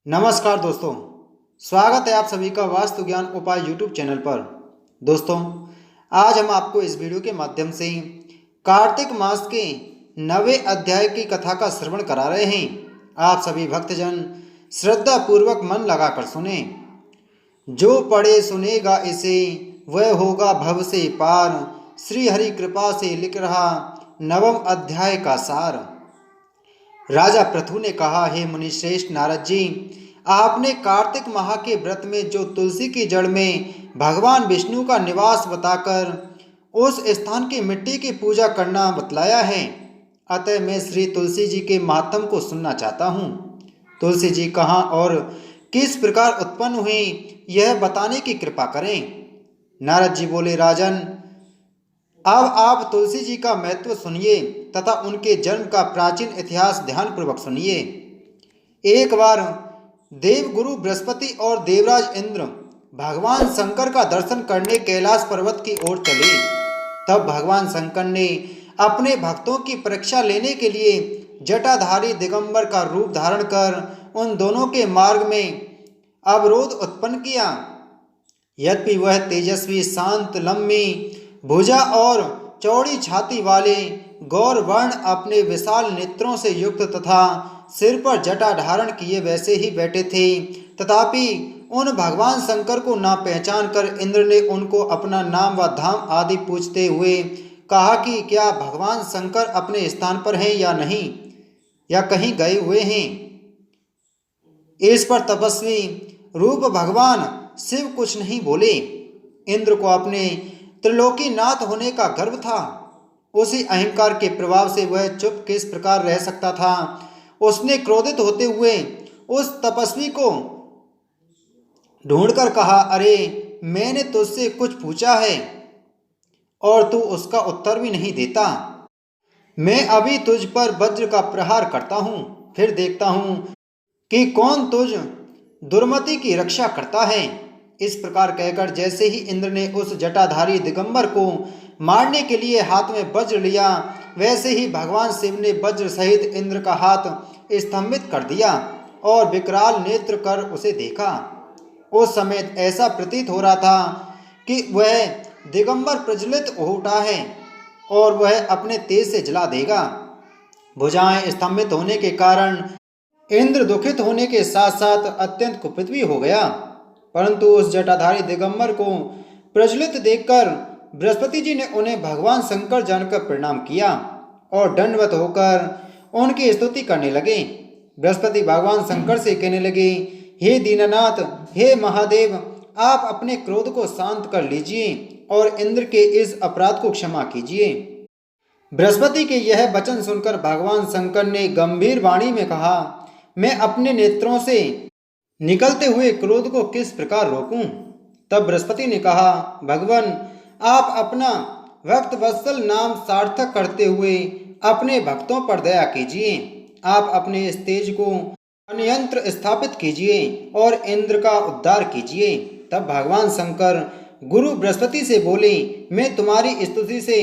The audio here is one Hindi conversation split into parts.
नमस्कार दोस्तों, स्वागत है आप सभी का वास्तु ज्ञान उपाय यूट्यूब चैनल पर। दोस्तों, आज हम आपको इस वीडियो के माध्यम से कार्तिक मास के 9वें अध्याय की कथा का श्रवण करा रहे हैं। आप सभी भक्तजन श्रद्धा पूर्वक मन लगाकर सुने। जो पढ़े सुनेगा इसे वह होगा भव से पार, श्री हरि कृपा से लिख रहा 9वां अध्याय का सार। राजा पृथु ने कहा, हे मुनिश्रेष्ठ नारद जी, आपने कार्तिक माह के व्रत में जो तुलसी की जड़ में भगवान विष्णु का निवास बताकर उस स्थान की मिट्टी की पूजा करना बतलाया है, अतः मैं श्री तुलसी जी के महात्म को सुनना चाहता हूँ। तुलसी जी कहाँ और किस प्रकार उत्पन्न हुई, यह बताने की कृपा करें। नारद जी बोले, राजन, अब आप तुलसी जी का महत्व सुनिए तथा उनके जन्म का प्राचीन इतिहास ध्यानपूर्वक सुनिए। एक बार देवगुरु बृहस्पति और देवराज इंद्र भगवान शंकर का दर्शन करने कैलाश पर्वत की ओर चले। तब भगवान शंकर ने अपने भक्तों की परीक्षा लेने के लिए जटाधारी दिगंबर का रूप धारण कर उन दोनों के मार्ग में अवरोध उत्पन्न किया। यद्यपि वह तेजस्वी, शांत, लंबी भुजा और चौड़ी छाती वाले गौर वर्ण अपने विशाल नेत्रों से युक्त तथा सिर पर जटा धारण किए वैसे ही बैठे थे। तथापि उन भगवान शंकर को ना पहचान कर इंद्र ने उनको अपना नाम व धाम आदि पूछते हुए कहा कि क्या भगवान शंकर अपने स्थान पर हैं या नहीं, या कहीं गए हुए हैं। इस पर तपस्वी रूप भगवान शिव कुछ नहीं बोले। इंद्र को अपने त्रिलोकीनाथ होने का गर्व था। उसी अहंकार के प्रभाव से वह चुप किस प्रकार रह सकता था। उसने क्रोधित होते हुए उस तपस्वी को ढूंढकर कहा, अरे, मैंने तुझसे कुछ पूछा है और तू उसका उत्तर भी नहीं देता। मैं अभी तुझ पर वज्र का प्रहार करता हूँ, फिर देखता हूँ कि कौन तुझ दुर्मति की रक्षा करता है। इस प्रकार कहकर जैसे ही इंद्र ने उस जटाधारी दिगंबर को मारने के लिए हाथ में वज्र लिया, वैसे ही भगवान शिव ने वज्र सहित इंद्र का हाथ स्तंभित कर दिया और विकराल नेत्र कर उसे देखा। उस समय ऐसा प्रतीत हो रहा था कि वह दिगंबर प्रज्वलित हो उठा है और वह अपने तेज से जला देगा। भुजाएं स्तंभित होने के कारण इंद्र दुखित होने के साथ साथ अत्यंत कुपित भी हो गया। परंतु उस जटाधारी दिगंबर को प्रज्वलित देखकर बृहस्पति जी ने उन्हें भगवान शंकर जानकर प्रणाम किया और दंडवत होकर उनकी स्तुति करने लगे। बृहस्पति भगवान शंकर से कहने लगे, हे दीननाथ, हे महादेव, आप अपने क्रोध को शांत कर लीजिए और इंद्र के इस अपराध को क्षमा कीजिए। बृहस्पति के यह वचन सुनकर भगवान शंकर ने गंभीर वाणी में कहा, मैं अपने नेत्रों से निकलते हुए क्रोध को किस प्रकार रोकूं। तब बृहस्पति ने कहा, भगवान, आप अपना भक्त वत्सल नाम सार्थक करते हुए अपने भक्तों पर दया कीजिए। आप अपने इस तेज को अन्यंत्र स्थापित कीजिए और इंद्र का उद्धार कीजिए। तब भगवान शंकर गुरु बृहस्पति से बोले, मैं तुम्हारी स्तुति से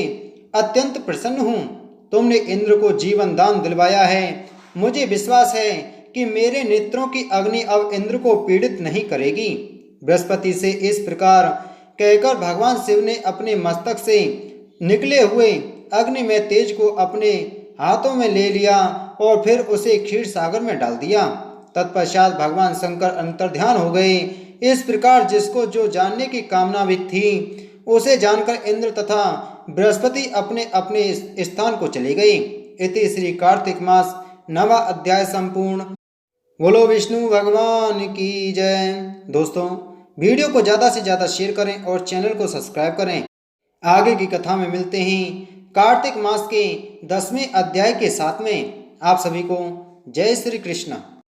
अत्यंत प्रसन्न हूँ। तुमने इंद्र को जीवन दान दिलवाया है। मुझे विश्वास है कि मेरे नेत्रों की अग्नि अब इंद्र को पीड़ित नहीं करेगी। बृहस्पति से इस प्रकार कहकर भगवान शिव ने अपने मस्तक से निकले हुए अग्नि में तेज को अपने हाथों में ले लिया और फिर उसे क्षीर सागर में डाल दिया। तत्पश्चात भगवान शंकर अंतर्ध्यान हो गए। इस प्रकार जिसको जो जानने की कामना भी थी, उसे जानकर इंद्र तथा बृहस्पति अपने अपने स्थान को चले गए। इति श्री कार्तिक मास 9वां अध्याय संपूर्ण। बोलो विष्णु भगवान की जय। दोस्तों, वीडियो को ज़्यादा से ज़्यादा शेयर करें और चैनल को सब्सक्राइब करें। आगे की कथा में मिलते हैं कार्तिक मास के 10वें अध्याय के साथ में। आप सभी को जय श्री कृष्ण।